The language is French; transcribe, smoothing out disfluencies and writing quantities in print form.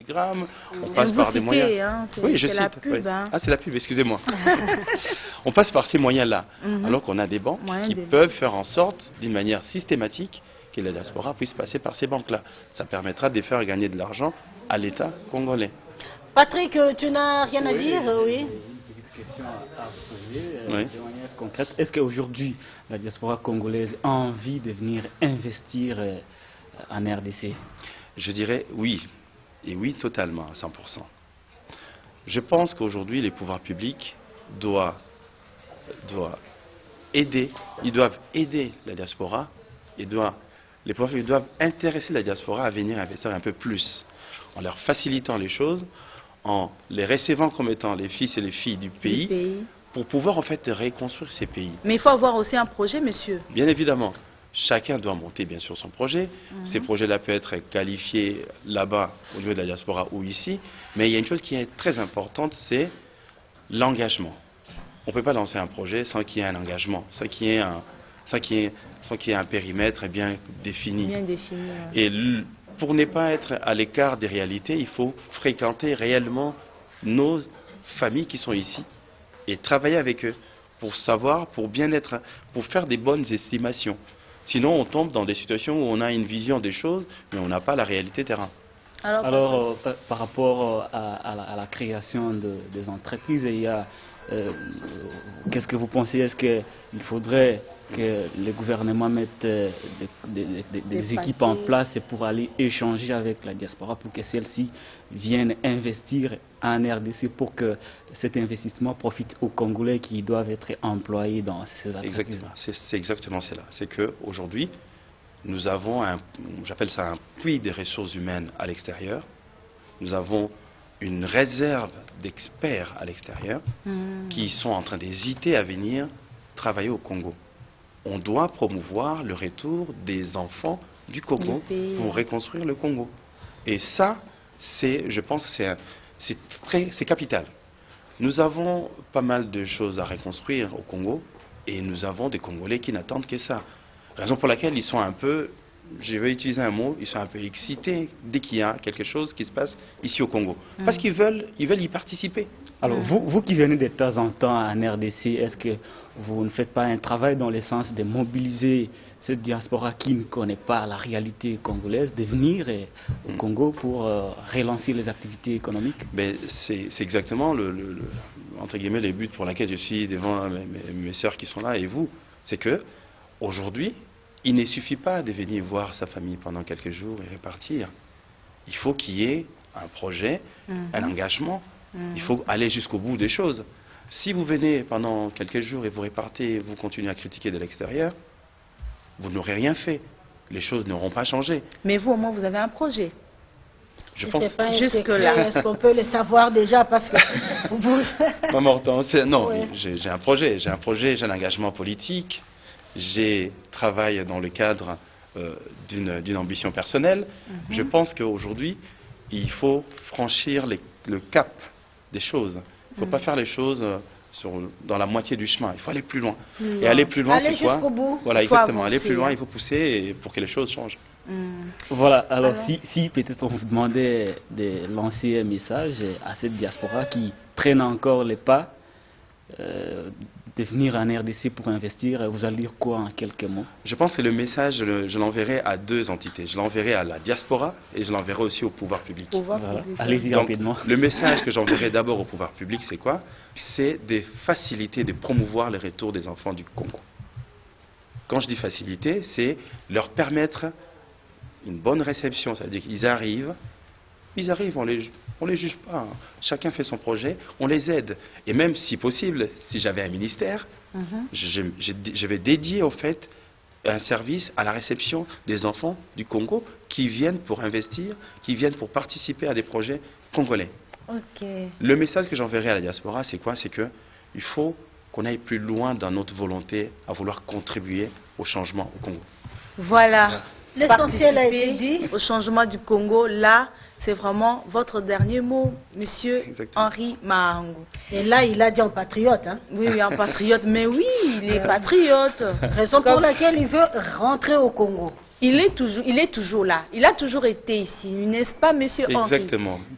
programmes, on passe par des moyens... Hein, oui, je cite. La pub, hein. Ah, c'est la pub, excusez-moi. On passe par ces moyens-là, alors qu'on a des banques qui peuvent faire en sorte, d'une manière systématique, que la diaspora puisse passer par ces banques-là. Ça permettra de faire gagner de l'argent à l'État congolais. Patrick, tu n'as rien à dire? Oui. Question à poser de manière concrète. Est-ce qu'aujourd'hui, la diaspora congolaise a envie de venir investir en RDC? Je dirais oui, et oui totalement, à 100%. Je pense qu'aujourd'hui, les pouvoirs publics doivent aider, ils doivent aider la diaspora, les pouvoirs publics doivent intéresser la diaspora à venir investir un peu plus, en leur facilitant les choses, en les recevant comme étant les fils et les filles du pays, pour pouvoir en fait reconstruire ces pays. Mais il faut avoir aussi un projet, monsieur. Bien évidemment. Chacun doit monter bien sûr son projet. Ces projets-là peuvent être qualifiés là-bas au niveau de la diaspora ou ici. Mais il y a une chose qui est très importante, c'est l'engagement. On ne peut pas lancer un projet sans qu'il y ait un engagement, sans qu'il y ait un périmètre bien défini. Bien défini. Et pour ne pas être à l'écart des réalités, il faut fréquenter réellement nos familles qui sont ici et travailler avec eux pour savoir, pour faire des bonnes estimations. Sinon, on tombe dans des situations où on a une vision des choses, mais on n'a pas la réalité terrain. Alors, par rapport à la création des entreprises, qu'est-ce que vous pensez? Est-ce qu'il faudrait que le gouvernement mette des équipes en place pour aller échanger avec la diaspora pour que celle-ci vienne investir en RDC pour que cet investissement profite aux Congolais qui doivent être employés dans ces entreprises? Exactement, c'est exactement cela. C'est qu'aujourd'hui, nous avons j'appelle ça un puits des ressources humaines à l'extérieur. Nous avons une réserve d'experts à l'extérieur qui sont en train d'hésiter à venir travailler au Congo. On doit promouvoir le retour des enfants du Congo pour reconstruire le Congo. Et ça, je pense que c'est capital. Nous avons pas mal de choses à reconstruire au Congo et nous avons des Congolais qui n'attendent que ça. Raison pour laquelle ils sont un peu, je vais utiliser un mot, ils sont un peu excités dès qu'il y a quelque chose qui se passe ici au Congo. Parce qu'ils veulent y participer. Alors, vous qui venez de temps en temps en RDC, est-ce que vous ne faites pas un travail dans le sens de mobiliser cette diaspora qui ne connaît pas la réalité congolaise, de venir au Congo pour relancer les activités économiques? C'est exactement entre guillemets, les buts pour lesquels je suis devant mes sœurs qui sont là et vous. C'est que aujourd'hui, il ne suffit pas de venir voir sa famille pendant quelques jours et repartir. Il faut qu'il y ait un projet, un engagement. Il faut aller jusqu'au bout des choses. Si vous venez pendant quelques jours et vous repartez et vous continuez à critiquer de l'extérieur, vous n'aurez rien fait. Les choses n'auront pas changé. Mais vous, au moins, vous avez un projet. Je pense jusque-là. Est-ce qu'on peut le savoir déjà parce que Maman Hortense, non, j'ai un projet, j'ai un engagement politique. Je travaille dans le cadre d'une ambition personnelle. Je pense qu'aujourd'hui, il faut franchir le cap des choses. Il ne faut pas faire les choses dans la moitié du chemin. Il faut aller plus loin. Et aller plus loin, c'est quoi? Jusqu'au bout. Voilà, exactement. Aller plus loin, il faut pousser pour que les choses changent. Voilà, alors si peut-être on vous demandait de lancer un message à cette diaspora qui traîne encore les pas, de venir en RDC pour investir, vous allez dire quoi en quelques mots? Je pense que le message, je l'enverrai à deux entités. Je l'enverrai à la diaspora et je l'enverrai aussi au pouvoir public. Allez-y rapidement. Le message que j'enverrai d'abord au pouvoir public, c'est quoi? C'est de faciliter, de promouvoir le retour des enfants du Congo. Quand je dis faciliter, c'est leur permettre une bonne réception. C'est-à-dire qu'ils arrivent, on les juge pas. Chacun fait son projet, on les aide. Et même si possible, si j'avais un ministère, je vais dédier au fait un service à la réception des enfants du Congo qui viennent pour investir, qui viennent pour participer à des projets congolais. Le message que j'enverrai à la diaspora, c'est quoi? C'est qu'il faut qu'on aille plus loin dans notre volonté à vouloir contribuer au changement au Congo. Voilà. L'essentiel a été dit. Au changement du Congo, là, c'est vraiment votre dernier mot, monsieur Henri Mahangu. Et là, il a dit en patriote. Hein? Oui, en patriote, mais oui, il est patriote. Raison pour laquelle il veut rentrer au Congo. Il est toujours là. Il a toujours été ici, n'est-ce pas, monsieur Henri? Exactement.